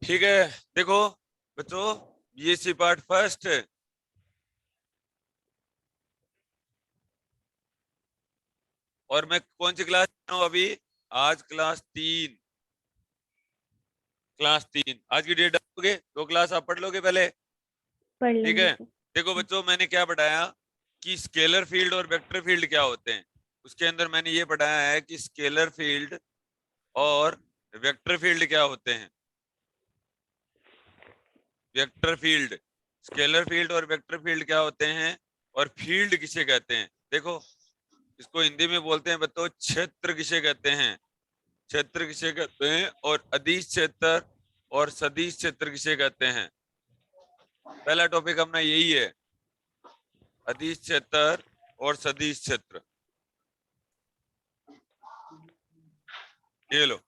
ठीक है। देखो बच्चों, बीएससी पार्ट फर्स्ट, और मैं कौन सी क्लास में हूँ अभी? आज क्लास 3 आज की डेट डालोगे, 2 क्लास आप पढ़ लोगे पहले। पढ़ ठीक लेंगे है। सर। देखो बच्चों, मैंने क्या पढ़ाया कि स्केलर फील्ड और वेक्टर फील्ड क्या होते हैं। उसके अंदर मैंने ये पढ़ाया है कि स्केलर फील्ड और वेक्टर फील्ड क्या होते हैं। वेक्टर फील्ड, स्केलर फील्ड और वेक्टर फील्ड क्या होते हैं, और फील्ड किसे कहते हैं। देखो, इसको हिंदी में बोलते हैं बताओ, क्षेत्र किसे कहते हैं, क्षेत्र किसे कहते हैं, और अदिश क्षेत्र और सदिश क्षेत्र किसे कहते हैं। पहला टॉपिक अपना यही है, अदिश क्षेत्र और सदिश क्षेत्र। ये लो।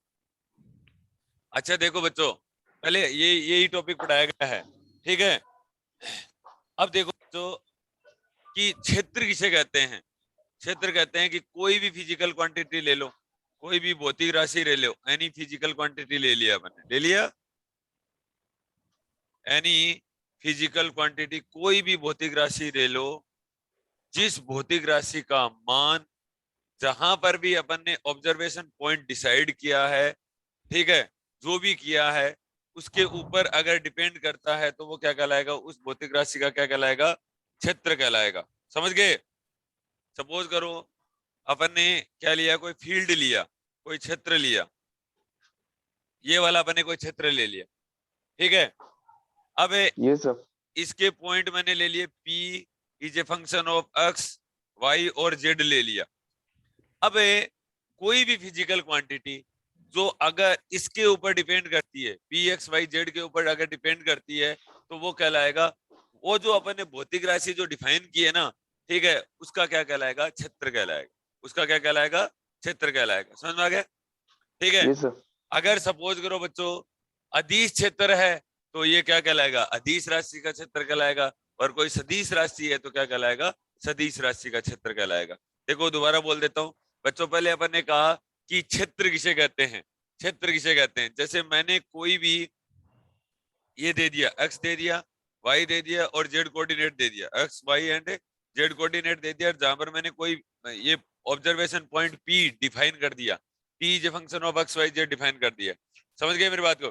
अच्छा देखो बच्चों, पहले ये यही टॉपिक पढ़ाया गया है। ठीक है। अब देखो बच्चों कि क्षेत्र किसे कहते हैं। क्षेत्र कहते हैं कि कोई भी फिजिकल क्वांटिटी ले लो, कोई भी भौतिक राशि ले लो, एनी फिजिकल क्वांटिटी ले लिया मैंने, ले लिया एनी फिजिकल क्वांटिटी, कोई भी भौतिक राशि ले लो, जिस भौतिक राशि का मान जहां पर भी अपन ने ऑब्जर्वेशन पॉइंट डिसाइड किया है, ठीक है, जो भी किया है उसके ऊपर अगर डिपेंड करता है तो वो क्या कहलाएगा, उस भौतिक राशि का क्या कहलाएगा, क्षेत्र कहलाएगा। समझ गए। सपोज करो अपन ने क्या लिया, कोई फील्ड लिया, कोई क्षेत्र लिया, ये वाला अपन ने कोई क्षेत्र ले लिया। ठीक है। अब ये सब इसके पॉइंट मैंने ले लिए, P is a function of x, y और z ले लिया। अब कोई भी फिजिकल क्वांटिटी जो अगर इसके ऊपर डिपेंड करती है, P x y z के ऊपर अगर डिपेंड करती है, तो वो कहलाएगा, वो जो अपन ने भौतिक राशि जो डिफाइन की है ना, ठीक है, उसका क्या कहलाएगा, क्षेत्र कहलाएगा। उसका क्या कहलाएगा, क्षेत्र कहलाएगा। समझ में आ गया। ठीक है। ये सब अगर सपोज करो बच्चों अदिश क्षेत्र है, तो ये क्या कहलाएगा, अदिश राशि का क्षेत्र कहलाएगा, और कोई सदिश राशि है तो क्या कहलाएगा, सदिश राशि का क्षेत्र कहलाएगा। देखो दोबारा बोल देता हूँ बच्चों, पहले अपन ने कहा कि क्षेत्र किसे कहते हैं, क्षेत्र किसे कहते हैं, जैसे मैंने कोई भी ये दे दिया, एक्स दे दिया, वाई दे दिया और जेड कोऑर्डिनेट दे दिया, x y and z coordinate दे दिया, जहां पर मैंने कोई ये ऑब्जर्वेशन पॉइंट पी डिफाइन कर दिया, P is function of x y z define कर दिया। समझ गए मेरी बात को।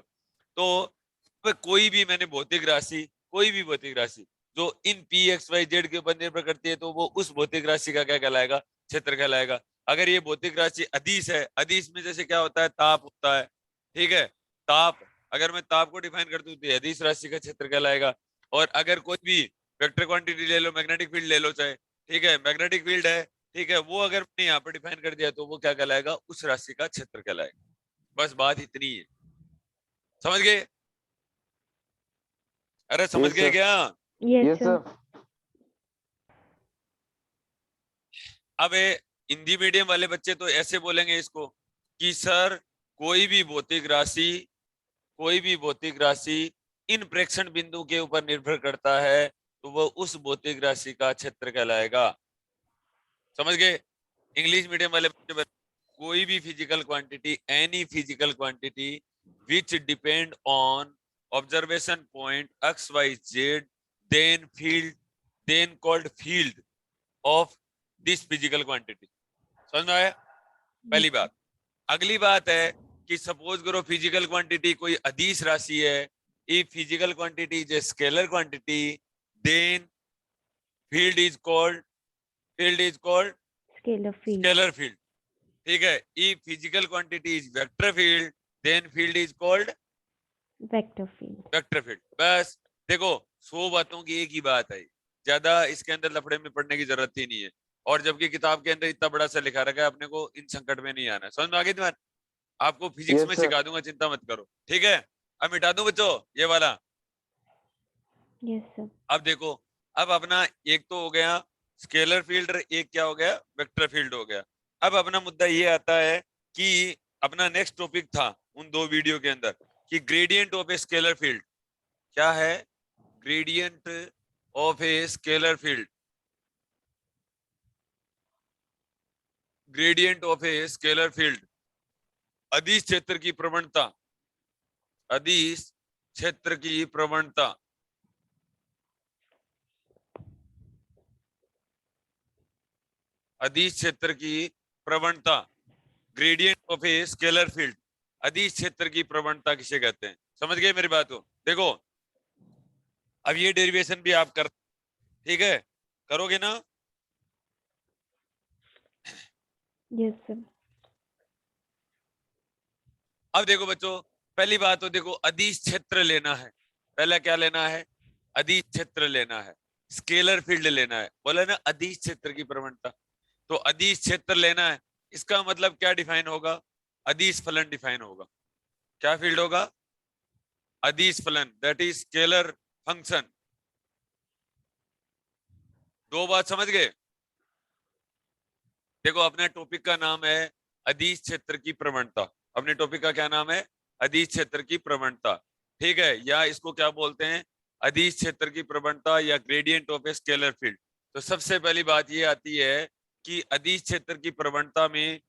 तो कोई भी मैंने भौतिक राशि, कोई भी भौतिक राशि जो in P x y Z के ऊपर निर्भर करती है, तो वो उस भौतिक राशि का क्या कहलाएगा, क्षेत्र कहलाएगा। अगर ये भौतिक राशि अदिश है, अदिश में जैसे क्या होता है, ताप होता है। ठीक है। ताप, अगर मैं ताप को डिफाइन कर दूं तो अदिश राशि का क्षेत्र कहलाएगा। और अगर कोई भी वेक्टर क्वांटिटी ले लो, मैग्नेटिक फील्ड ले लो चाहे, ठीक है, मैग्नेटिक फील्ड है, ठीक है, वो अगर मैंने यहाँ पर डिफाइन कर दिया तो वो क्या कहलाएगा, उस राशि का क्षेत्र कहलाएगा। बस बात इतनी है। समझ गए। अरे ये समझ गए सब क्या। ये यस सर। सब अब हिंदी मीडियम वाले बच्चे तो ऐसे बोलेंगे इसको कि सर कोई भी भौतिक राशि, कोई भी भौतिक राशि इन प्रेक्षण बिंदु के ऊपर निर्भर करता है, तो वो उस भौतिक राशि का क्षेत्र कहलाएगा। समझ गए। इंग्लिश मीडियम वाले बच्चे, कोई भी physical quantity, any physical quantity which depend on observation point x y z, then field, then called field of this physical quantity. समझ में आया। पहली बात। अगली बात है कि सपोज करो फिजिकल क्वांटिटी कोई अदिश राशि है, if physical quantity is a scalar quantity, then field is called, field is called scalar field. Scalar field. ठीक है। If physical quantity is vector field, then field is called vector field. Vector field. बस देखो, 100 बातों की एक ही बात है, ज्यादा इसके अंदर लफड़े में पढ़ने की जरूरत ही नहीं है। और जबकि किताब के अंदर इतना बड़ा सा लिखा रखा है, अपने को इन संकट में नहीं आना है। समझ में आ गई तुम्हारे। आपको फिजिक्स ये में सब सिखा दूंगा, चिंता मत करो। ठीक है। अब मिटा दूं बच्चों ये वाला। Yes sir. अब देखो, अब अपना एक तो हो गया स्केलर फील्ड, एक क्या हो गया, वेक्टर फील्ड हो गया। अब अपना मुद्दा ये आता है कि अपना नेक्स्ट टॉपिक था उन 2 वीडियो के अंदर कि gradient of a scalar field क्या है, gradient of a scalar field, gradient of a scalar field, अदिश क्षेत्र की प्रवणता, अदिश क्षेत्र की प्रवणता, अदिश क्षेत्र की प्रवणता, gradient of a scalar field, अदिश क्षेत्र की प्रवणता किसे कहते हैं? समझ गए मेरी बात को? देखो अब ये डेरिवेशन भी आप कर, ठीक है, करोगे ना? Yes, sir. अब देखो बच्चों, पहली बात तो देखो अदिश क्षेत्र लेना है। पहला क्या लेना है? अदिश क्षेत्र लेना है, स्केलर फील्ड लेना है। बोला ना अदिश क्षेत्र की प्रवणता, तो अदिश क्षेत्र लेना है। इसका मतलब क्या डिफाइन होगा? अदिश फलन डिफाइन होगा। क्या फील्ड होगा? अदिश फलन, दैट इज स्केलर फंक्शन। दो बात समझ गए? देखो अपने टॉपिक का नाम है अदिश क्षेत्र की प्रवणता। अपने टॉपिक का क्या नाम है? अदिश क्षेत्र की प्रवणता, ठीक है, या इसको क्या बोलते हैं? अदिश क्षेत्र की प्रवणता या gradient of a scalar field. तो सबसे पहली बात ये आती है कि अदिश क्षेत्र की प्रवणता में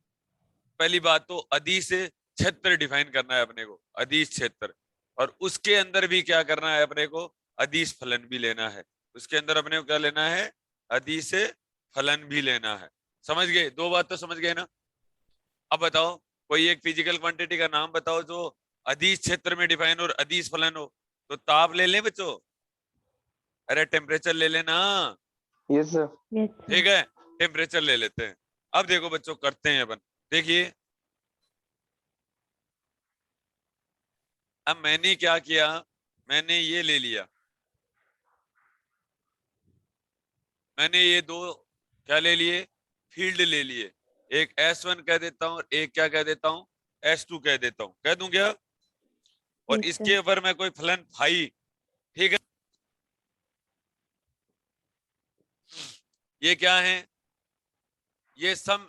पहली बात तो अदिश क्षेत्र डिफाइन करना है अपने को, अदिश क्षेत्र, और उसके अंदर भी क्या करना है अपने को? अदिश फलन भी लेना है। उसके अंदर अपने को क्या लेना है? अदिश फलन भी लेना है। समझ गए? दो बात तो समझ गए ना? अब बताओ कोई एक फिजिकल क्वांटिटी का नाम बताओ जो अदिश क्षेत्र में डिफाइन और अदिश फलन हो। तो ताप ले लें बच्चों? अरे टेम्परेचर ले लेना। Yes sir. Yes, sir. ठीक है, टेम्परेचर ले लेते हैं। अब देखो बच्चों करते हैं अपन, देखिए अब मैंने क्या किया, मैंने ये ले लिया, मैंने ये दो क्या ले लिए? फील्ड ले लिए। एक S1 कह देता हूं और एक क्या कह देता हूं? S2 कह देता हूं। कह दूं क्या? और Yes, इसके sir. ऊपर मैं कोई फलन फाई, ठीक है, ये क्या है? ये सम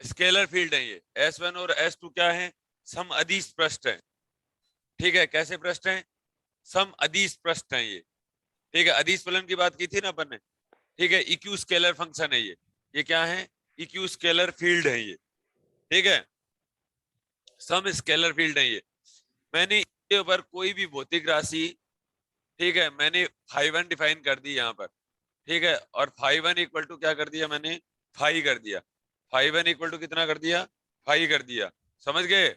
स्केलर फील्ड है। ये S1 और S2 क्या है? सम अदिश पृष्ठ है। ठीक है, कैसे पृष्ठ है? सम अदिश पृष्ठ है ये। ठीक है, अदिश फलन की बात की थी ना अपन ने। ठीक है, इक्यू स्केलर फंक्शन है ये क्या है? इक्यू स्केलर फील्ड है ये। ठीक है, सम स्केलर फील्ड है ये। मैंने इसके ऊपर कोई भी भौतिक राशि, ठीक है, मैंने φ1 डिफाइन कर दी यहाँ पर। ठीक है, और φ1 इक्वल टू क्या कर दिया मैंने? फाई कर दिया। φ1 इक्वल टू कितना कर दिया? फाई कर दिया। समझ गए?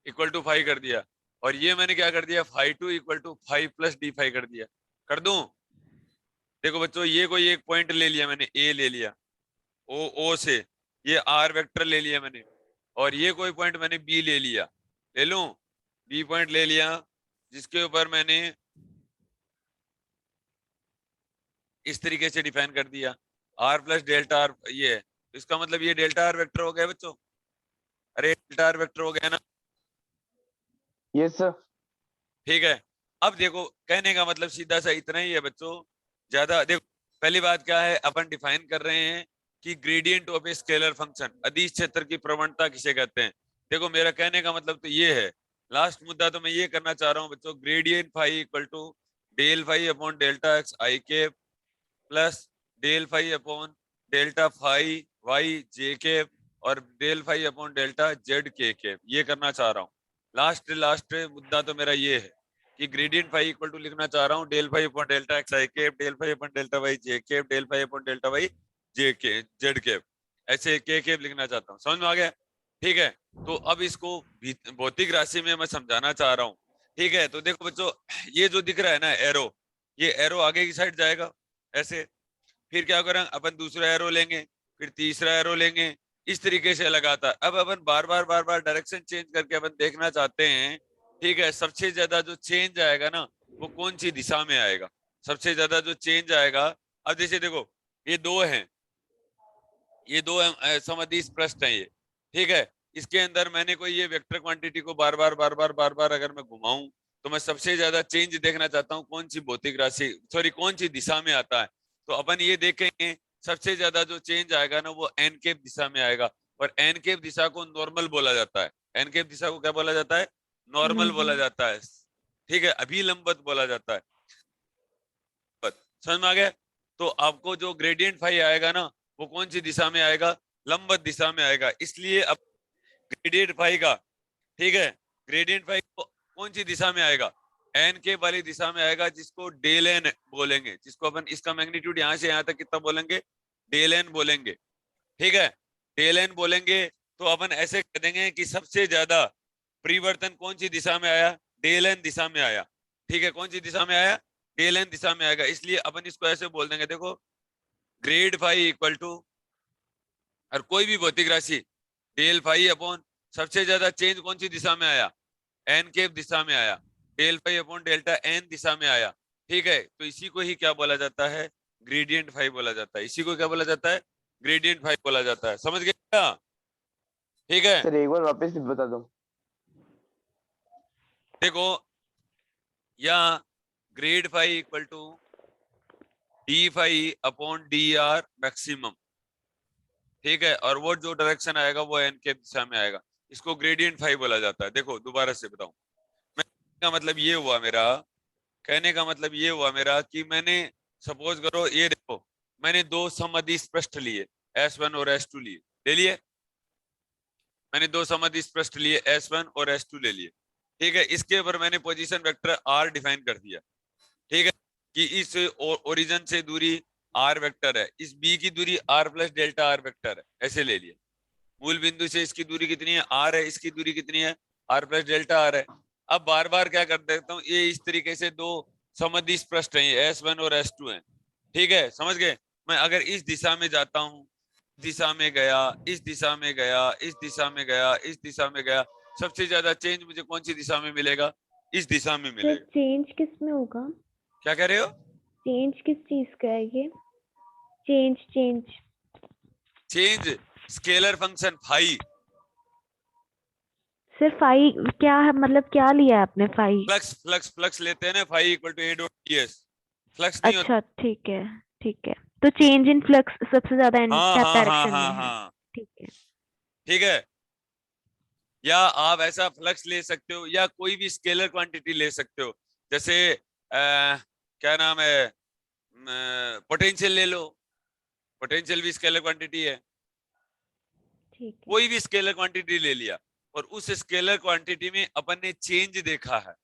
इक्वल टू फाइव कर दिया। और ये मैंने क्या कर दिया? φ2 इक्वल टू 5 प्लस d5 कर दिया। कर दूं? देखो बच्चों ये कोई एक पॉइंट ले लिया मैंने, ए ले लिया, ओ से ये आर वेक्टर ले लिया मैंने, और ये कोई पॉइंट मैंने बी ले लिया, ले लूं? बी पॉइंट ले लिया जिसके ऊपर मैंने इस तरीके से डिफाइन कर दिया आर प्लस डेल्टा आर, ये है। इसका मतलब ये डेल्टा आर वेक्टर हो गया बच्चों। अरे डेल्टा आर वेक्टर हो गया ना? Yes sir. ठीक है, अब देखो कहने का मतलब सीधा सा इतना ही है बच्चों, ज्यादा देखो। पहली बात क्या है, अपन डिफाइन कर रहे हैं कि gradient of a scalar function, अदिश क्षेत्र की प्रवणता किसे कहते हैं। देखो मेरा कहने का मतलब तो ये है, लास्ट मुद्दा तो मैं ये करना चाह रहा हूँ बच्चों, gradient phi equal to del phi upon delta x i k plus del phi upon delta phi y j k और del phi upon delta z k, ये करना चाह रहा हूँ। लास्ट लास्ट मुद्दा तो मेरा ये है कि ग्रेडियंट फाई इक्वल टू लिखना चाह रहा हूँ del phi upon delta x i cap, del phi upon delta y j cap, del phi upon delta y j k z cap, ऐसे के केप लिखना चाहता हूँ। समझ में आ गया? ठीक है, तो अब इसको भौतिक राशि में मैं समझाना चाह रहा हूँ। ठीक है, तो देखो बच्चों ये जो दिख रहा है ना एरो, ये एरो आगे की साइड जाएगा ऐसे, फिर क्या करें अपन? दूसरा एरो लेंगे, फिर तीसरा एरो लेंगे, इस तरीके से लगातार। अब अपन बार बार डायरेक्शन चेंज करके अपन देखना चाहते हैं, ठीक है, सबसे ज्यादा जो चेंज आएगा ना वो कौन सी दिशा में आएगा? सबसे ज्यादा जो चेंज आएगा, अब जैसे देखो ये दो हैं, ये दो समअदिश पृष्ठ हैं ये। ठीक है, इसके अंदर मैंने कोई ये वेक्टर क्वांटिटी को बार बार अगर मैं घुमाऊं तो मैं सबसे ज्यादा चेंज देखना चाहता हूं कौन सी भौतिक राशि, सॉरी कौन सी दिशा में आता है। तो अपन ये देखेंगे सबसे ज्यादा जो चेंज आएगा ना वो एन केप दिशा में आएगा, और एन केप दिशा को नॉर्मल बोला जाता है। एन केप दिशा को क्या बोला जाता है? नॉर्मल बोला जाता है। ठीक है, अभिलंबत बोला जाता है। समझ में आ गया? तो आपको जो ग्रेडियंट फाई आएगा ना वो कौन सी दिशा में आएगा? लंबवत दिशा में आएगा, इसलिए अब ग्रेडियंट फाई का, ठीक है, ग्रेडियंट फाई कौन सी दिशा में आएगा, एन के वाली दिशा में आएगा, जिसको डेल एन बोलेंगे, जिसको अपन इसका मैग्नीट्यूड यहाँ से यहाँ तक कितना बोलेंगे, डेल एन बोलेंगे, ठीक है, डेल एन बोलेंगे। तो अपन ऐसे कह देंगे कि सबसे ज्यादा परिवर्तन कौन सी दिशा में आया, डेल एन दिशा में आया, ठीक है, कौन सी दिशा में आया, डेल एन दिशा में आएगा, इसलिए अपन इसको ऐसे बोल देंगे, देखो ग्रेड फाई इक्वल टू, और कोई भी भौतिक राशि डेल फाई अपॉन सबसे ज्यादा चेंज कौन सी दिशा में आया, एन के दिशा में आया, del phi upon delta n दिशा में आया, ठीक है, तो इसी को ही क्या बोला जाता है, ग्रेडियंट फाई बोला जाता है, इसी को क्या बोला जाता है, ग्रेडियंट फाई बोला जाता है, समझ गए क्या, ठीक है। सर एक बार वापस से बता दो। देखो या grad phi equal to d phi upon d r maximum, ठीक है, और वो जो डायरेक्शन आएगा वो एन के दिशा में आएगा, इसको ग्रेडियंट फाई बोला जाता है। देखो दोबारा से बताऊं, का मतलब ये हुआ मेरा, कहने का मतलब ये हुआ मेरा कि मैंने सपोज करो, ये देखो मैंने दो समअदिश पृष्ठ लिए, S1 और S2 लिए, ले लिए, मैंने दो समअदिश पृष्ठ लिए S1 और S2 ले लिए, ठीक है, इसके ऊपर मैंने पोजीशन वेक्टर R डिफाइन कर दिया, ठीक है, कि इस ओरिजिन से दूरी R वेक्टर है, इस B की दूरी R plus delta R vector है, ऐसे ले लिया, मूल बिंदु से इसकी दूरी कितनी है R है, इसकी दूरी कितनी है R प्लस डेल्टा R है। अब बार बार क्या कर देता हूँ, ये इस तरीके से दो समअदिश पृष्ठ हैं, S1 और S2 हैं, ठीक है, समझ गए, मैं अगर इस दिशा में जाता हूँ, दिशा में गया, इस दिशा में गया, इस दिशा में गया, इस दिशा में गया, सबसे ज्यादा चेंज मुझे कौन सी दिशा में मिलेगा, इस दिशा में सर मिलेगा। चेंज किस में होगा? क्या कह रहे हो, चेंज किस चीज का है ये? Change change change scalar function phi, sir phi क्या है, मतलब क्या लिया है आपने फाई? फ्लक्स फ्लक्स फ्लक्स लेते हैं ना, phi equal to A dot ds, flux नहीं होता। अच्छा ठीक है, ठीक है, तो चेंज इन फ्लक्स सबसे ज्यादा हाँ एंटी हाँ हाँ डायरेक्शन हाँ में है। हाँ, ठीक है, ठीक है, या आप ऐसा फ्लक्स ले सकते हो या कोई भी स्केलर क्वांटिटी ले सकते हो, जैसे क्या नाम है, पोटेंशियल ले लो, पोटेंशियल भी स्केलर क्वांटिटी है, ठीक है, कोई भी स्केलर क्वांटिटी ले लिया, और उस स्केलर क्वांटिटी में अपन ने चेंज देखा है,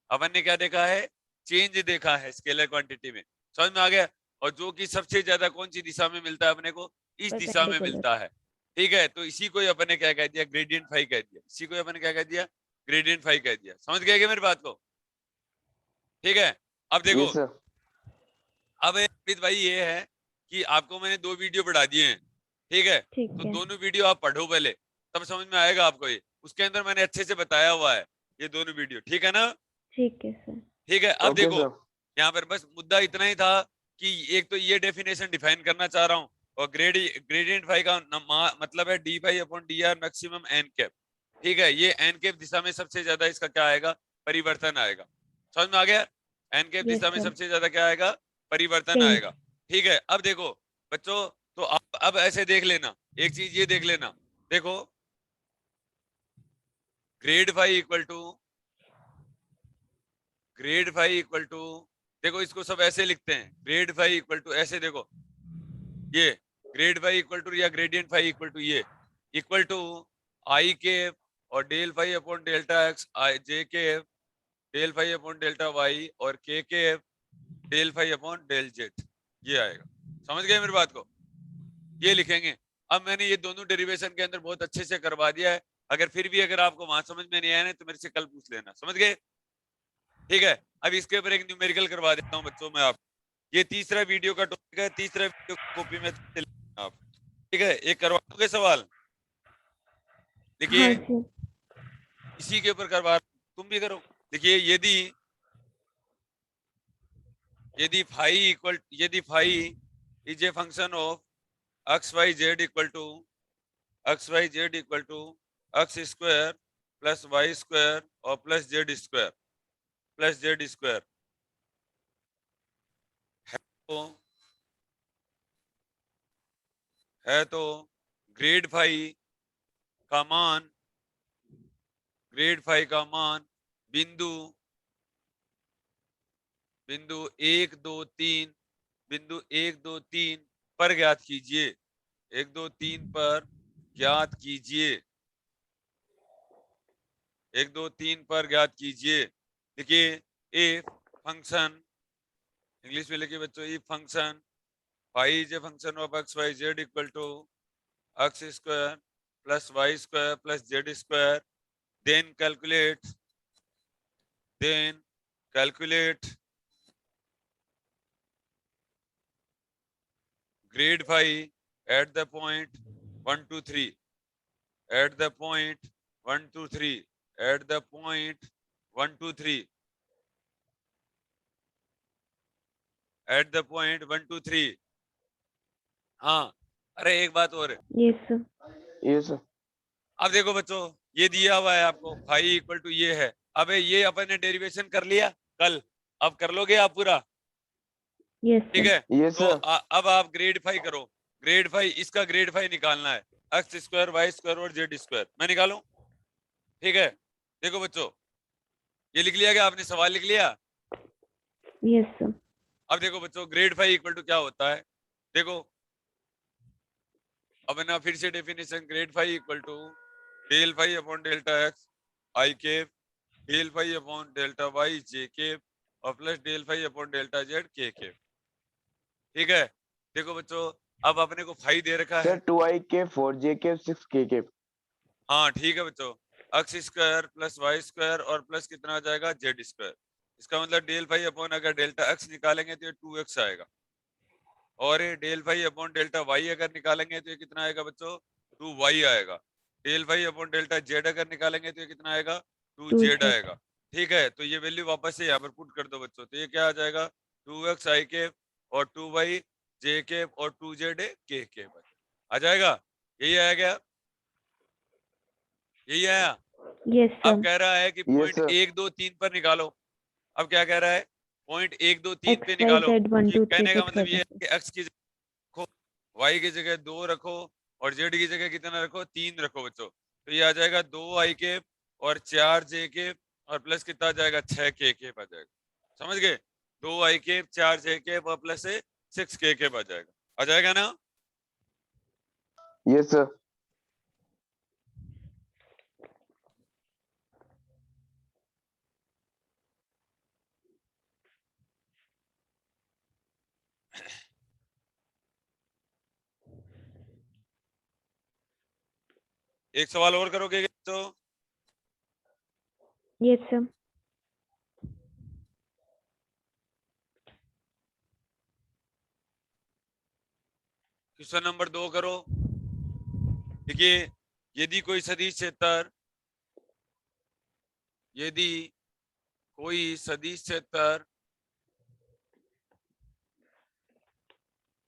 अपन ने क्या देखा है, चेंज देखा है स्केलर क्वांटिटी में, समझ में आ गया, और जो कि सबसे ज्यादा कौन सी दिशा में मिलता है अपने को, इस दिशा में परपेंडिकुलर। मिलता है, ठीक है, तो इसी को ही अपन ने क्या कह दिया, ग्रेडियंट फाई कह दिया, इसी को ही अपन ने क्या कह दिया, ग्रेडियंट फाई कह दिया, समझ गए क्या मेरी बात को, ठीक है। अब देखो, यस सर। अब अमित भाई ये है कि आपको मैंने दो वीडियो पढ़ा दिए हैं, ठीक है, ठीक तो है, दोनों वीडियो आप पढ़ो पहले, तब समझ में आएगा आपको, ये उसके अंदर मैंने अच्छे से बताया हुआ है ये दोनों वीडियो, ठीक है ना, ठीक है सर। ठीक है। अब ओके देखो सर। यहाँ पर बस मुद्दा इतना ही था कि एक तो ये डेफिनेशन डिफाइन करना चाह रहा हूँ, और ग्रेडियंट फाई का मतलब है d phi upon d r maximum n cap, ठीक है, ये एन कैप दिशा में सबसे ज्यादा इसका क्या आएगा, परिवर्तन आएगा, समझ में आ गया, एन कैप यस दिशा में सर। सबसे ज्यादा क्या आएगा, परिवर्तन चेंज। आएगा, ठीक है। अब देखो बच्चों, तो अब ऐसे देख लेना, एक चीज ये देख लेना, देखो grad phi equal to, grad phi equal to, देखो इसको सब ऐसे लिखते हैं, ग्रेड फाई इक्वल टू, ऐसे देखो ये ग्रेड फाई इक्वल टू या ग्रेडियंट फाई इक्वल टू, ये इक्वल टू आई के और del phi upon delta x, i j k del phi upon delta y, और k del phi upon del z, ये आएगा, समझ गए मेरी बात को, ये लिखेंगे। अब मैंने ये दोनों डेरिवेशन के अंदर बहुत अच्छे से करवा दिया है, अगर फिर भी अगर आपको वहां समझ में नहीं आया ना तो मेरे से कल पूछ लेना, समझ गए, ठीक है। अब इसके ऊपर एक न्यूमेरिकल करवा देता हूँ बच्चों में, आप ये तीसरा वीडियो का टॉपिक है, तीसरा वीडियो कॉपी में आप, ठीक है, एक करवा दोगे सवाल, देखिए हाँ जी। इसी के ऊपर करवा, तुम भी करो, देखिए यदि phi is a function of x y z equal to x square plus y square और प्लस जेड स्क्वायर तो है, तो ग्रेड फाई का मान, बिंदु बिंदु 1 2 3 पर ज्ञात कीजिए, 1 2 3 पर ज्ञात कीजिए। 1 2 3 पर ज्ञात कीजिए। देखिए इफ फंक्शन, इंग्लिश में लिखिए बच्चों, if function y is a function of x y z equal to x square plus y square plus z square, then calculate grade phi at the point 1 2 3 at the point 1 2 3 at the point 1 2 3 at the point 1 2 3। हाँ, अरे एक बात और है। yes sir, yes, अब देखो बच्चों, ये दिया हुआ है आपको फाई इक्वल टू ये है। अबे ये अपन ने डेरिवेशन कर लिया कल, अब कर लोगे आप पूरा? yes ठीक sir, है, yes, तो अब आप ग्रेड फाई करो। ग्रेड फाई, इसका ग्रेड फाई निकालना है, एक्स स्क्वायर वाई स्क्वायर और जेड स्क्वायर। मैं निकालूं? ठीक है, देखो बच्चों, ये लिख लिया क्या आपने? सवाल लिख लिया? yes sir, अब देखो बच्चों, ग्रेड फाई इक्वल टू क्या होता है? देखो अब ना फिर से definition, grad phi equal to del phi upon delta x i cap, del phi upon delta y j cap, और plus del phi upon delta z k cap. ठीक है, देखो बच्चों, अब अपने को फाई दे रखा sir, है। 2i cap, 4j cap, 6k cap, हाँ ठीक है बच्चों, x square plus y square और प्लस कितना आ जाएगा? Z square. इसका मतलब डेल फाई अपॉन, अगर डेल्टा एक्स निकालेंगे तो ये 2x आएगा, और ये del phi upon delta y अगर निकालेंगे तो ये कितना आएगा बच्चों? 2y आएगा। Del phi upon delta z अगर निकालेंगे तो ये कितना आएगा? 2z 2z, आएगा। ठीक है, तो ये वैल्यू वापस से यहाँ पर पुट कर दो बच्चों, तो ये क्या आ जाएगा? 2x आई केप और 2y जे केप और 2z के केप आ जाएगा। यही आया क्या? यही आया। yes अब sir, कह रहा है कि yes, पॉइंट sir, 1 2 3 पर निकालो। अब क्या कह रहा है? पॉइंट 1 2 3 x पे y निकालो। z 1 कि 2 3 कहने का पुट मतलब कर ये है देंगे, कि x की जगह रखो, y की जगह 2 रखो और z की जगह कितना रखो? 3 रखो बच्चों। तो ये आ जाएगा 2 आई केप और 4 जे केप और प्लस कितना आ जाएगा? 6 के केप आ जाएगा। समझ गए? 2 आई केप 4 जे केप और प्लस से 6 के केप आ जाएगा। आ जाएगा ना? yes, sir, एक सवाल और करोगे तो? yes sir, क्वेश्चन नंबर 2 करो। देखिए, यदि कोई सदिश क्षेत्र, यदि कोई सदिश क्षेत्र,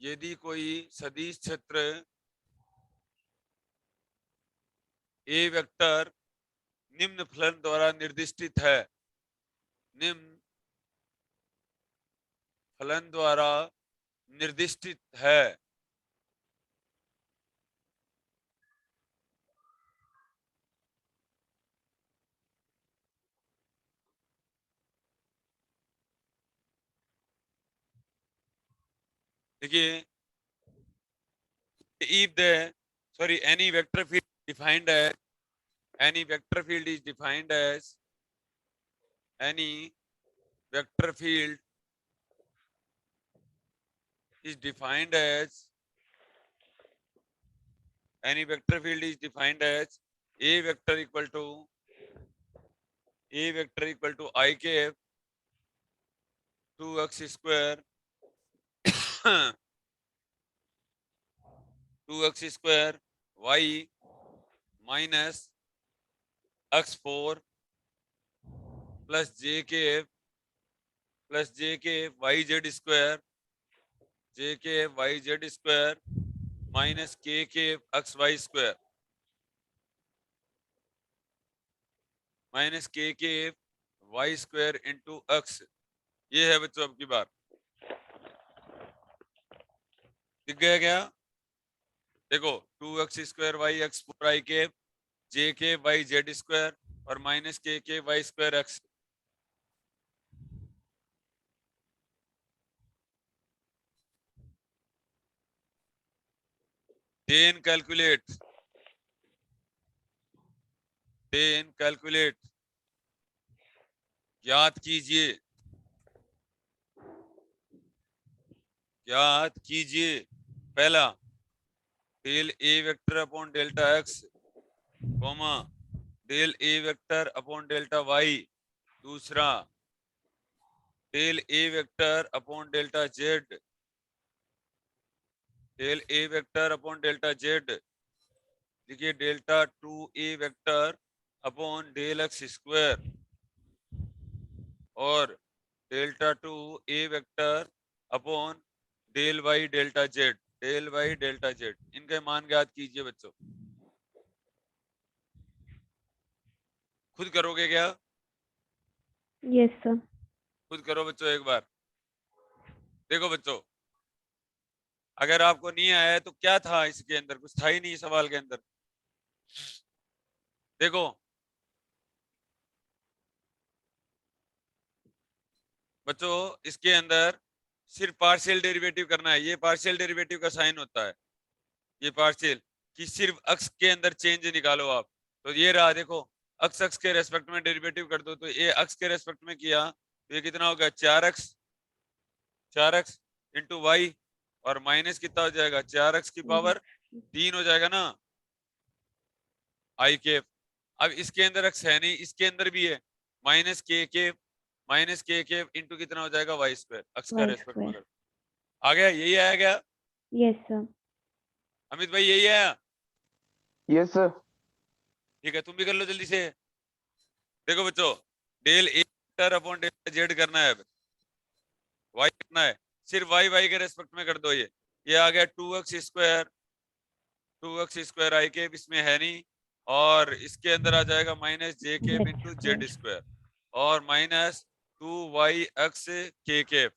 यदि कोई सदिश क्षेत्र ए वेक्टर निम्न फलन द्वारा निर्दिष्टित है, निम्न फलन द्वारा निर्दिष्टित है, देखिए, if the, sorry, any vector field defined as, any vector field is defined as, any vector field is defined as, any vector field is defined as a vector equal to, a vector equal to I cap 2x square 2x square y minus x4 plus j cap yz square j cap yz square minus k cap xy square minus k cap y square into x। ये है बच्चों अब की बार। दिख गया क्या? देखो 2x square y x four i k j k y z square और minus k y square x. Then calculate ज्ञात कीजिए पहला del a vector upon delta x comma del a vector upon delta y, दूसरा del a vector upon delta z, del a vector upon delta z, देखिए delta 2 a vector upon del x square और delta 2 a vector upon del y delta Z, इनके मान ज्ञात कीजिए बच्चों। खुद करोगे क्या? Yes sir. खुद करो बच्चों एक बार। देखो बच्चों, अगर आपको नहीं आया है तो क्या था इसके अंदर, कुछ था ही नहीं सवाल के अंदर। देखो बच्चों, इसके अंदर सिर्फ पार्शियल डेरिवेटिव करना है। ये पार्शियल डेरिवेटिव का साइन होता है, ये पार्शियल कि सिर्फ अक्स के अंदर चेंज निकालो आप। तो ये रहा, देखो अक्स के रेस्पेक्ट में डेरिवेटिव कर दो, तो ये अक्स के रेस्पेक्ट में किया तो ये कितना हो गया 4x इंटू वाई, और माइनस कितना हो जाएगा 4x की पावर 3 हो जाएगा ना आई केप। अब इसके अंदर x है नहीं, इसके अंदर भी है माइनस के केप इंटू कितना हो जाएगा वाई स्क्वायर, अक्स का वाई रेस्पेक्ट में स्क्वायर। आ गया, यही आया गया यस सर। अमित भाई, यही आया। Yes sir. ठीक है, तुम भी कर लो जल्दी से। देखो बच्चों, del a vector upon del Z करना है, अब वाई करना है, सिर्फ वाई के रेस्पेक्ट में कर दो। ये आ गया 2x स्क्वायर आई केप, इसमें है नहीं, और इसके अंदर आ जाएगा minus j cap into z square और माइनस 2y(x) के केप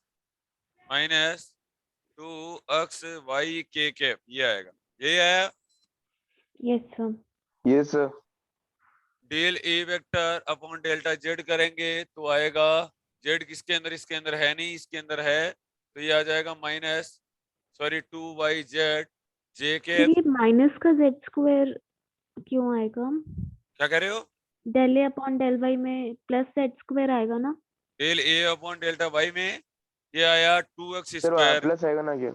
माइनस 2x(y) के केप, ये आएगा, ये आया। Yes sir. Yes sir. Del a vector upon delta z करेंगे तो आएगा, जेड किसके अंदर, इसके अंदर है नहीं, इसके अंदर है, तो ये आ जाएगा माइनस 2y(z) जे के। फिर ये माइनस का जेड स्क्वायर क्यों आएगा? क्या कह रहे हो? Del A upon del Y में प्लस जेड स्क्वायर आएगा ना? Del A upon delta Y में ये आया 2x सर स्क्वायर। प्लस आएगा ना क्या?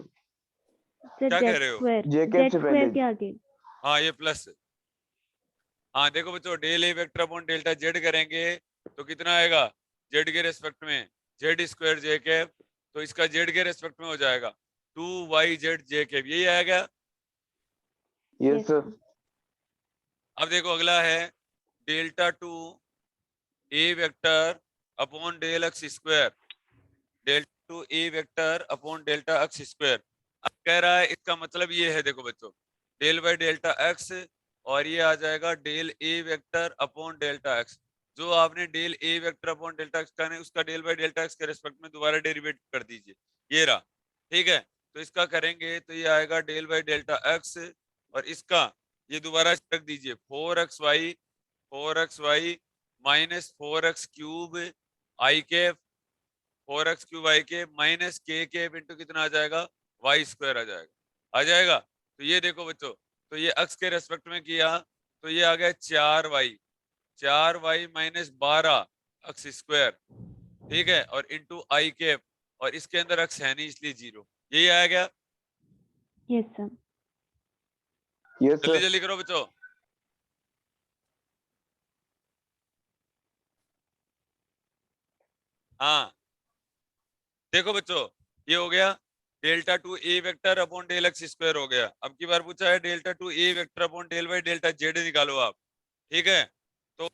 क्या कह जेड रहे हो? स्क्वायर, जे केप जेड से स्क्वायर पहले। के आगे। हाँ ये प्लस। हाँ देखो बच्चों, del a vector upon delta z करेंगे तो कितना आएगा, जेड के रेस्पेक्ट में जेड स्क्वायर जे कैप, तो इसका जेड के रेस्पेक्ट में हो जाएगा 2y(z) जे कैप, यही आएगा। Yes sir. अब देखो अगला है delta 2 a vector upon del x square, delta 2 a vector upon delta x square. अब कह रहा है इसका मतलब ये है, देखो बच्चों, डेल बाई डेल्टा एक्स और ये आ जाएगा del a vector upon delta x. जो आपने del a vector upon delta x का नहीं, उसका डेल बाई डेल्टा एक्स के रेस्पेक्ट में दोबारा डेरिवेटिव कर दीजिए, ये रहा। ठीक है, तो इसका करेंगे तो ये आएगा डेल बाई डेल्टा एक्स, और इसका ये दोबारा रख दीजिए 4xy माइनस 4x क्यूब आई केप, 4x क्यूब आई केप माइनस के केप इंटू कितना आ जाएगा वाई स्क्वायर आ जाएगा। तो ये देखो बच्चों, तो ये x के रेस्पेक्ट में किया तो ये आ गया 4y माइनस 12 एक्स स्क्वायर, ठीक है, और इंटू आई केप, और इसके अंदर x है नहीं इसलिए 0, यही आया गया। Yes sir. यस जल्दी सर। जल्दी करो बच्चों। हाँ देखो बच्चों, ये हो गया delta 2 a vector upon del x square हो गया। अब की बार पूछा है delta 2 a vector upon del y delta z निकालो आप, ठीक है, तो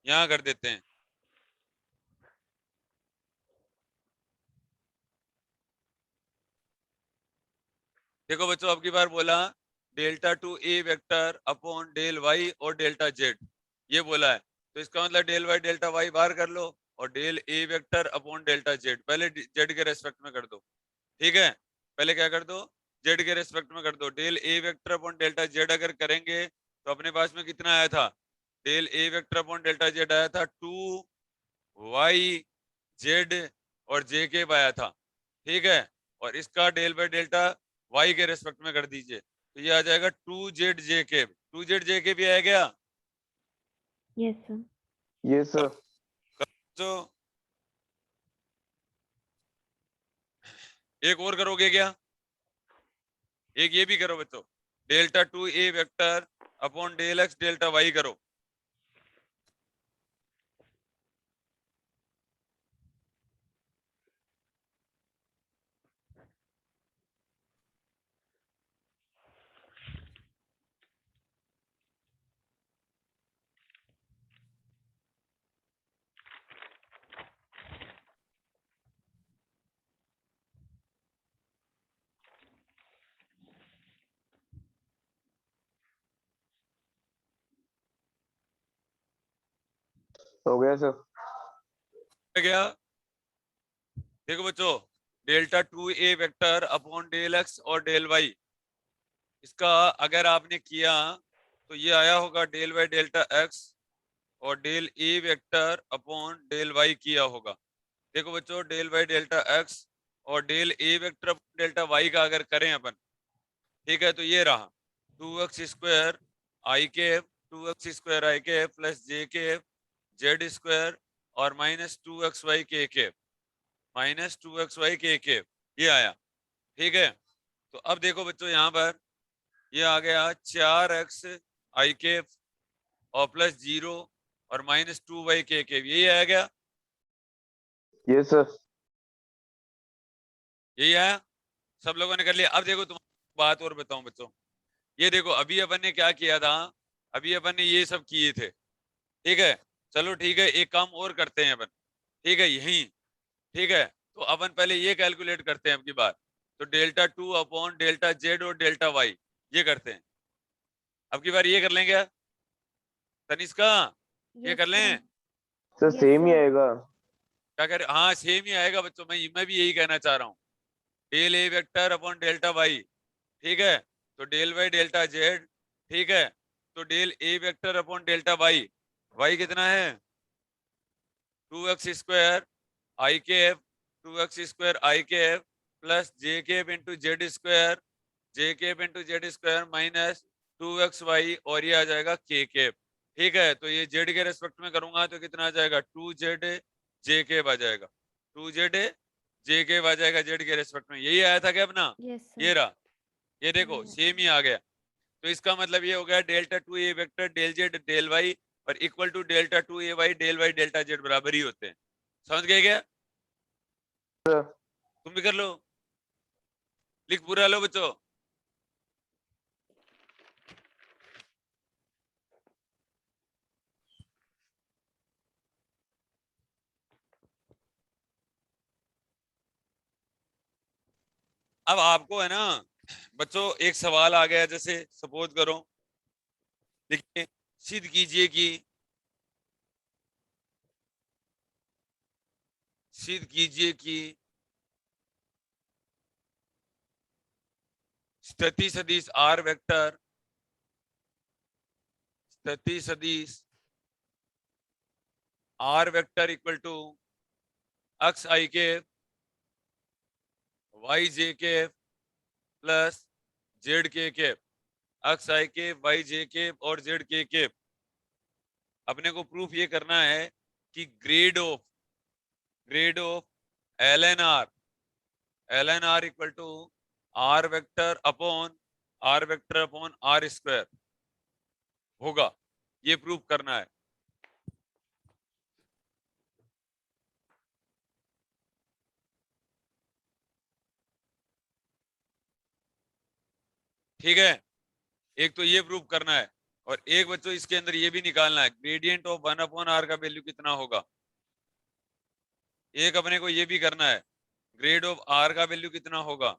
यहां कर देते हैं। देखो बच्चों, अब की बार बोला delta 2 a vector upon del y और डेल्टा जेड, ये बोला है, तो इसका मतलब डेल वाई डेल्टा वाई बाहर कर लो और del a vector upon delta Z पहले जेड के रेस्पेक्ट में कर दो। ठीक है, पहले क्या कर दो, जेड के रेस्पेक्ट में कर दो। Del a vector upon delta z अगर करेंगे तो अपने पास में कितना आया था, del a vector upon delta Z आया था 2y(z) और जे के आया था, ठीक है, और इसका डेल बाई डेल्टा वाई के रेस्पेक्ट में कर दीजिए, तो ये आ जाएगा 2ZJK। 2ZJK भी आ गया। Yes, sir. yes sir, तो एक और करोगे क्या? एक ये भी करो बच्चों, delta 2A vector upon del x delta y करो। हो गया सर। क्या? देखो बच्चों, delta 2A vector upon del x और डेल वाई, इसका अगर आपने किया तो ये आया होगा डेल वाई डेल्टा एक्स और del a vector upon del y किया होगा। देखो बच्चों, डेल वाई डेल्टा एक्स और del a vector upon delta y का अगर करें अपन, ठीक है, तो ये रहा 2x² i cap 2x² i cap plus j cap Z square और -2xy के कैप -2xy के कैप, ये आया। ठीक है, तो अब देखो बच्चों यहाँ पर ये आ गया 4x आई कैप और प्लस 0 और -2y के कैप, यही आ गया। yes sir, यही आया, सब लोगों ने कर लिया। अब देखो तुम बात और बताऊं बच्चों, ये देखो अभी अपन ने क्या किया था, अभी अपन ने ये सब किए थे। ठीक है, चलो ठीक है, एक काम और करते हैं अपन। ठीक है, यही ठीक है, तो अपन पहले ये कैलकुलेट करते हैं अब की बार। तो डेल्टा 2 अपॉन डेल्टा जेड और डेल्टा वाई ये करते हैं अब की बार। ये कर लें क्या तनिष्का? ये Yes, कर sir. लें? सर Yes, सेम ही sir. आएगा। क्या कह रहे? हाँ सेम ही आएगा बच्चों, मैं भी यही कहना चाह रहा हूँ। Del a vector upon delta Y, ठीक है, तो डेल वाई डेल्टा जेड, ठीक है, तो del a vector upon delta y, y कितना है 2x² i cap 2x² i cap plus j cap into z square j cap into z square -2xy और ये आ जाएगा के कैप। ठीक है, तो ये जेड के रेस्पेक्ट में करूंगा तो कितना आ जाएगा 2z जे कैप आ जाएगा 2z जे कैप आ जाएगा जेड के रेस्पेक्ट में। यही आया था क्या अपना? Yes, sir. ये रहा, ये देखो Yes. सेम ही आ गया। तो इसका मतलब ये हो गया delta 2A vector del z del y और equal to delta 2AY del y delta z बराबर ही होते हैं। समझ गए क्या? सर तुम भी कर लो, लिख पूरा लो बच्चों। अब आपको है ना बच्चों, एक सवाल आ गया, जैसे सपोज करो, देखिए सिद्ध कीजिए कि सिद्ध कीजिए कि स्थिति सदिश आर वेक्टर स्थिति सदिश r vector equal to x i k y j k plus z k x i k y j k और जेड के। अपने को प्रूफ ये करना है कि grad of l n r equal to r vector upon r square होगा, ये प्रूफ करना है। ठीक है, एक तो ये प्रूफ करना है और एक बच्चों इसके अंदर ये भी निकालना है ग्रेडियंट ऑफ 1/r का वैल्यू कितना होगा। एक अपने को ये भी करना है ग्रेड ऑफ आर का वैल्यू कितना होगा।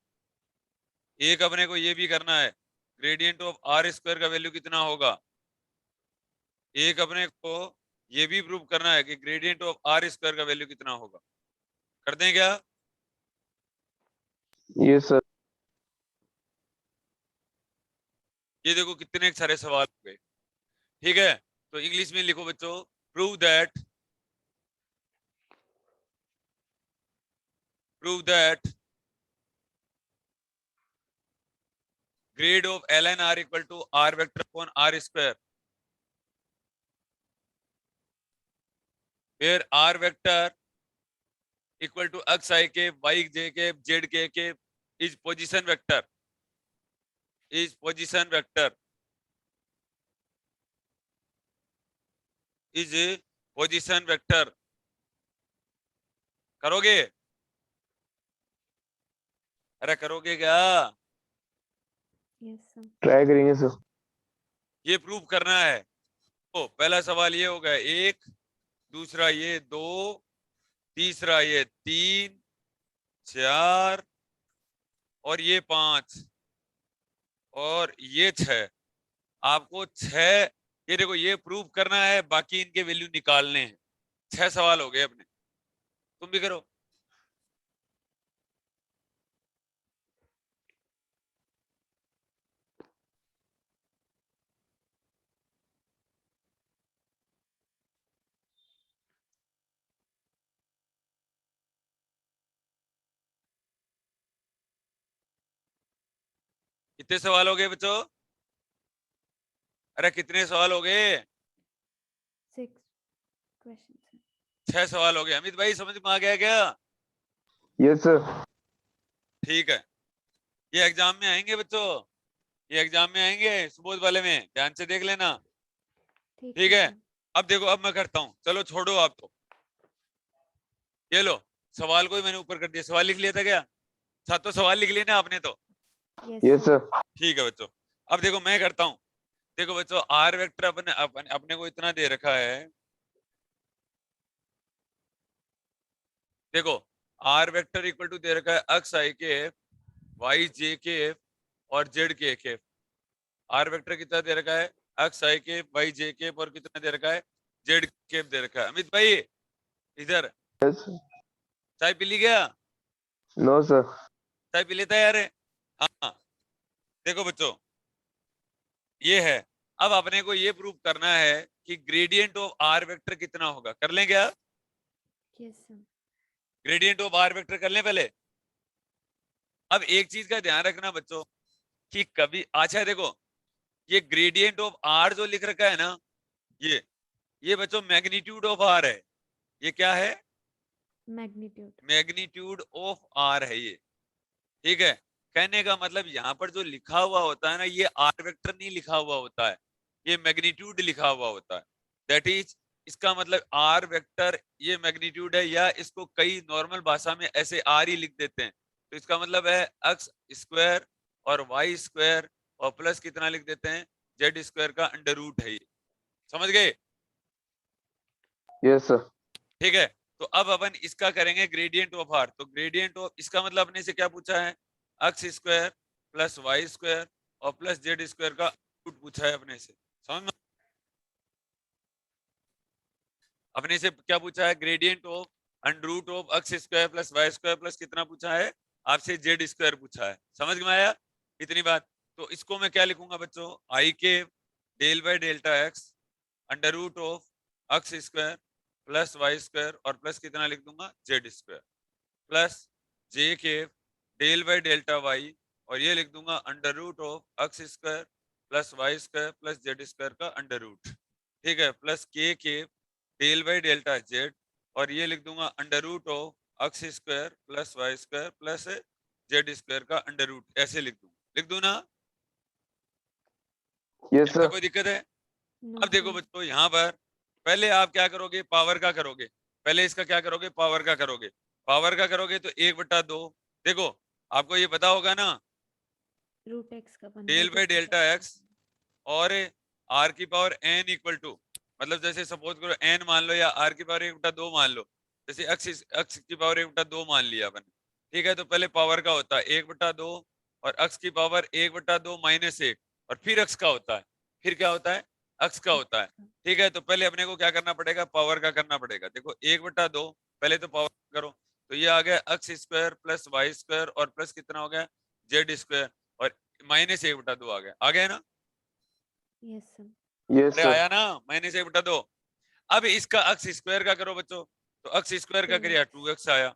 एक अपने को ये भी करना है ग्रेडियंट ऑफ आर स्क्वायर का वैल्यू कितना होगा। एक अपने को ये भी प्रूव करना है कि ग्रेडियंट ऑफ आर स्क्वायर का वैल्यू कितना होगा। कर दें क्या? यस सर, ये देखो कितने सारे सवाल हो गए। ठीक है, तो इंग्लिश में लिखो बच्चों, prove that grad of ln r equal to r vector upon r square, where r vector equal to x I cap, y j cap, z k cap is position vector, is position vector, is position vector. करोगे? अरे करोगे क्या? Yes sir. Try करेंगे सर। ये prove करना है। तो पहला सवाल ये हो गया 1, दूसरा ये 2, तीसरा ये 3, 4 और ये 5 और ये 6। आपको 6, ये देखो ये प्रूव करना है, बाकी इनके वैल्यू निकालने हैं। 6 सवाल हो गए अपने, तुम भी करो। कितने सवाल हो गए बच्चों? अरे कितने सवाल हो गए? 6 क्वेश्चन। 6 सवाल हो गए। अमित भाई समझ में आ गया क्या? Yes sir. ठीक है, ये एग्जाम में आएंगे बच्चों, ये एग्जाम में आएंगे, सुबोध वाले में ध्यान से देख लेना। ठीक है, अब देखो अब मैं करता हूँ, चलो छोड़ो आप तो, ये लो सवाल को ही मैंने ऊपर कर दिया। सवाल लिख लिया था क्या? सातों सवाल लिख लिए ना आपने तो? Yes sir. ठीक है बच्चों, अब देखो मैं करता हूँ। देखो बच्चों आर वेक्टर अपने को इतना दे रखा है, देखो आर वेक्टर इक्वल टू दे रखा है x i k, y j k और जेड के एफ। आर वेक्टर कितना दे रखा है? X i k, y j k और कितना दे रखा है? जेड के दे रखा है। अमित भाई इधर यस। चाय पी ली क्या? No sir. चाय पी लेता है यार। हाँ देखो बच्चों ये है, अब अपने को ये प्रूव करना है कि ग्रेडियंट ऑफ आर वेक्टर कितना होगा। कर लें क्या? Yes sir. Gradient of r vector कर लें पहले। अब एक चीज का ध्यान रखना बच्चों कि कभी, अच्छा देखो ये ग्रेडियंट ऑफ आर जो लिख रखा है ना, ये बच्चों मैग्नीट्यूड ऑफ आर है। ये क्या है? मैग्नीट्यूड। मैग्नीट्यूड ऑफ आर है ये। ठीक है, कहने का मतलब यहाँ पर जो लिखा हुआ होता है ना, ये आर वेक्टर नहीं लिखा हुआ होता है, ये मैग्नीट्यूड लिखा हुआ होता है। दैट इज, इसका मतलब आर वेक्टर ये मैग्नीट्यूड है, या इसको कई नॉर्मल भाषा में ऐसे आर ही लिख देते हैं। तो इसका मतलब है एक्स स्क्वायर और वाई स्क्वायर और प्लस कितना लिख देते हैं? जेड स्क्वायर का अंडर रूट है ये। समझ गए? Yes sir. ठीक है, तो अब अपन इसका करेंगे ग्रेडियंट ऑफ आर। तो ग्रेडियंट ऑफ, इसका मतलब अपने से क्या पूछा है? X square plus y square और प्लस जेड स्क्वायर का रूट पूछा है अपने से। समझ में? अपने से क्या पूछा है? Gradient of under root of x square plus y square plus कितना पूछा है आपसे? जेड स्क्वायर पूछा है। समझ में आया इतनी बात? तो इसको मैं क्या लिखूंगा बच्चों? आई के del by delta x under root of x square plus y square और प्लस कितना लिख दूंगा? Z square plus J k del by delta y और ये लिख दूंगा under root of x square plus y square plus z square का under root. ठीक है, प्लस के डेल बाय डेल्टा जेड और ये लिख दूंगा under root of x square plus y square plus z square का अंडर रूट। ऐसे लिख दूं ना? यस यहाँ सर। कोई दिक्कत है? नो अब देखो सर। बच्चों यहाँ पर पहले आप क्या करोगे? पावर का करोगे। पहले इसका क्या करोगे? पावर का करोगे। पावर का करोगे तो 1/2। देखो आपको ये पता होगा ना, रूट एक्स का बन डेल बाय डेल्टा एक्स और आर की पावर एन इक्वल टू, मतलब जैसे सपोज करो एन मान लो या आर की पावर 1/2 मान लो, जैसे एक्स की पावर 1/2 मान लिया अपन। ठीक है, तो पहले पावर का होता है 1/2 और एक्स की पावर 1/2 माइनस 1 और फिर एक्स का होता है, फिर क्या होता है? एक्स का होता है। ठीक है, तो पहले अपने को क्या करना पड़ेगा? पावर का करना पड़ेगा। देखो 1/2 पहले तो पावर करो, तो ये आ गया x square plus y square और प्लस कितना हो गया? जेड स्क्वायर और माइनस 1/2 आ गया ना? Yes sir. यस अरे सर। आया ना? माइनस 1/2। अब इसका एक्स स्क्वायर का करो बच्चों, तो एक्स स्क्वायर का करिए 2x आया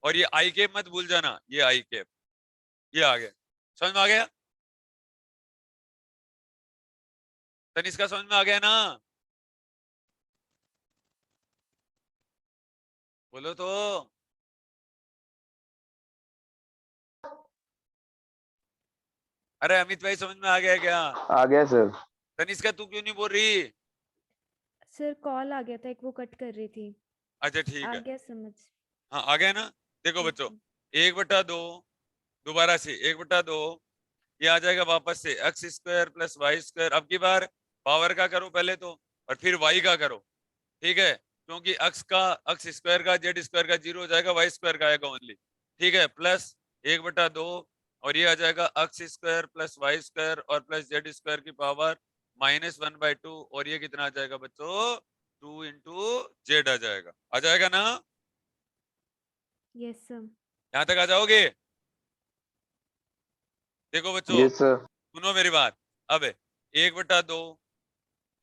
और ये आई कैप मत भूल जाना, ये आई कैप ये आ गया। समझ में आ गया? तनिष्का समझ में आ गया ना? बोलो तो। अरे अमित भाई समझ में आ गया क्या? आ गया सर। तनिष्का तू क्यों नहीं बोल रही? सर कॉल आ गया था, एक वो कट कर रही थी। अच्छा ठीक आ है। गया समझ। हाँ आ गया ना? देखो यस बच्चों, सर। 1/2 दोबारा से 1/2 ये आ जाएगा वापस से x square plus y square. अब की बार पावर का करो पहले तो, और फिर वाई का करो। ठीक है, क्योंकि एक्स स्क्वायर का जेड स्क्वायर का 0 हो जाएगा, वाई स्क्वायर का आएगा ओनली। ठीक है, प्लस 1/2 और ये आ जाएगा x square plus y square और प्लस जेड स्क्वायर की पावर -1/2 और ये कितना आ जाएगा बच्चों? 2 इंटू जेड आ जाएगा। आ जाएगा ना? Yes sir. यहां तक आ जाओगे? देखो बच्चों, यस सर। सुनो मेरी बात। अब 1/2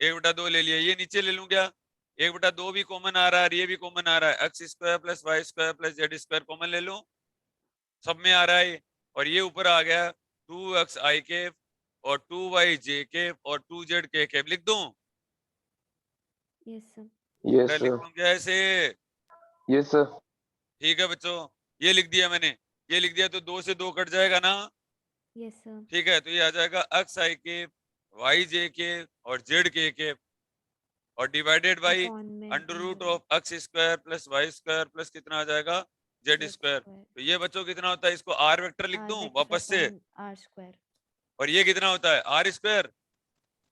1/2 ले लिया, ये नीचे ले लूं क्या? 1/2 भी कॉमन आ रहा है, ये भी कॉमन आ रहा है, x square plus y square plus z square common ले लूं, सब में आ रहा है। और ये ऊपर आ गया 2x i कैप और 2y j कैप और 2z k कैप। लिख दूं? Yes sir. यस अरे लिख सर। दूं क्या ऐसे? Yes sir. ठीक है बच्चों, ये लिख दिया मैंने। ये लिख दिया तो 2 से 2 कट जाएगा ना? Yes sir. ठीक है, तो ये आ जाएगा x i cap y j cap और z k कैप और डिवाइडेड बाई अपॉन में under root of x square plus y square plus कितना आ जाएगा? Z Z square. स्क्वायर तो ये बच्चों कितना होता है? इसको आर वेक्टर लिख आर दूं वेक्टर वापस से? Upon r square. और ये कितना होता है? R square.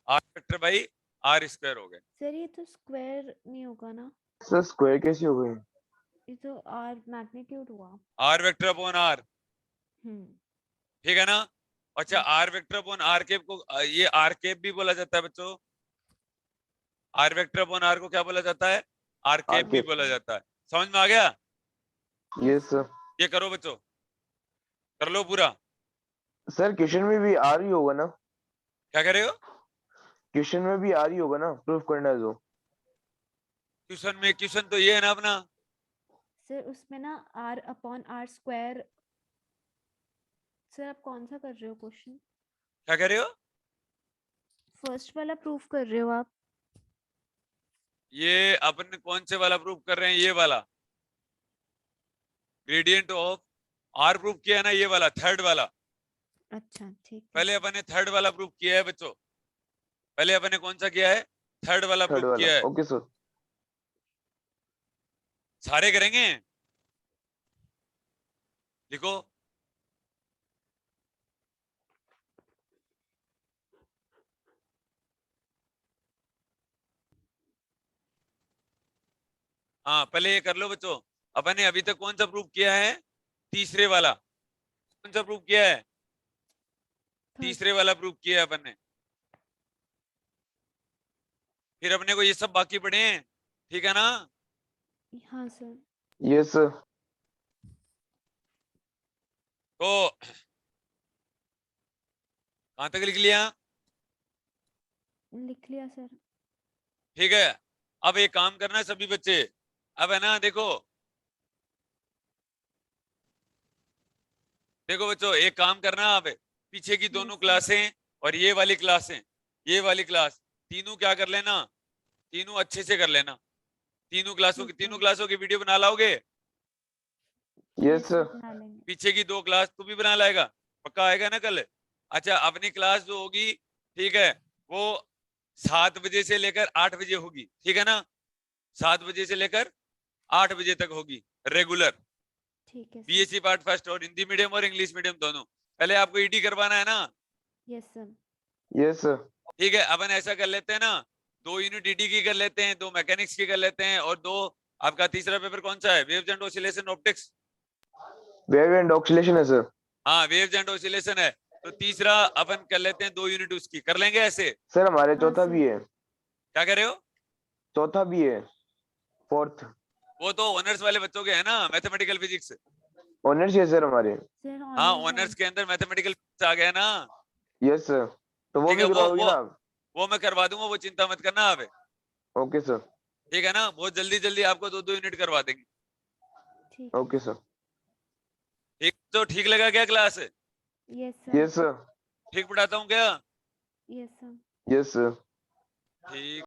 R vector by r square हो गए। सर ये तो स्क्वायर नहीं होगा ना? सर स्क्वायर कैसे हो गए? ये तो आर मैग्नीट्यूड हुआ। R vector upon r. Hmm. ठीक है ना? अच्छा, yes. R vector upon r cap को ये आर कैप भी बोला जाता है बच्चों। आर वेक्टर अपॉन आर को क्या बोला जाता है? आर आर कैप भी कैप। बोला जाता है। समझ में आ गया? Yes yes sir. सर। ये करो बच्चों, कर लो पूरा। सर क्वेश्चन में भी आर ही होगा ना? क्या कर रहे हो? क्वेश्चन में भी आर ही होगा ना, प्रूफ करना है जो। क्वेश्चन में क्वेश्चन तो ये है ना अपना। सर उसमें ना r upon r square. Sir आप कौन सा कर रहे हो क्वेश्चन? क्या कर रहे हो? फर्स्ट वाला प्रूफ कर रहे हो आप? ये अपन कौन से वाला प्रूफ कर रहे हैं? ये वाला ग्रेडियंट ऑफ आर प्रूफ किया है ना, ये वाला थर्ड वाला। अच्छा ठीक है पहले सर। अपन ने थर्ड वाला प्रूफ किया है बच्चों। पहले अपन ने कौन सा किया है? थर्ड वाला थर्ड प्रूफ वाला, किया है। Okay sir. सारे करेंगे? लिखो। हाँ पहले ये कर लो बच्चों। अपन ने अभी तक कौन सा प्रूफ किया है? तीसरे वाला। कौन सा प्रूफ किया है? थर्ड। तीसरे वाला प्रूफ किया है अपन ने। फिर अपने को ये सब बाकी पड़े हैं। ठीक है ना? हाँ सर। Yes sir. तो कहां तक लिख लिया? लिख लिया सर। ठीक है, अब एक काम करना है सभी बच्चे। अब है ना, देखो देखो बच्चों, एक काम करना। अब पीछे की दोनों यस सर। क्लासें और ये वाली क्लासें, ये वाली क्लास, तीनों क्या कर लेना? तीनों अच्छे से कर लेना। ठीक तीनों है। क्लासों की वीडियो बना लाओगे? Yes yes sir sir. बना लेंगे। पीछे की 2 क्लास तू भी बना लाएगा? पक्का आएगा ना कल? अच्छा, अपनी क्लास जो होगी, ठीक है, वो 7 बजे से लेकर 8 बजे होगी। ठीक है ना? 7 बजे से लेकर 8 बजे तक होगी रेगुलर। ठीक है सर। बीएससी पार्ट फर्स्ट और हिंदी मीडियम और इंग्लिश मीडियम दोनों। पहले आपको ईडी करवाना है ना? Yes sir. Yes sir. ठीक है, अपन ऐसा कर लेते हैं ना, 2 यूनिट ईडी की कर लेते हैं, 2 मैकेनिक्स की कर लेते हैं और 2 आपका तीसरा पेपर कौन सा है? Waves and oscillation optics. Wave and oscillation है सर। हाँ वेव्स एंड ऑसिलेशन है, तो तीसरा अपन कर लेते हैं 2 यूनिट उसकी। कर लेंगे ऐसे? सर हमारे हाँ चौथा सर। भी है। क्या कर रहे हो? चौथा भी है, फोर्थ। वो तो ऑनर्स वाले बच्चों के है ना, मैथमेटिकल फिजिक्स। ऑनर्स है सर हमारे। सर हाँ ऑनर्स है। ऑनर्स के अंदर मैथमेटिकल आ गया ना। यस सर, तो वो ठीक भी है, करवाओगे ना आप? वो मैं करवा दूंगा, वो चिंता मत करना आप। Okay sir. ठीक है ना? बहुत जल्दी जल्दी आपको 2 यूनिट करवा देंगे। ठीक है। Okay sir. ठीक, तो ठीक लगा क्या class? Yes sir. Yes sir. ठीक पढ़ाता हूँ क्या? Yes sir. Yes sir. ठीक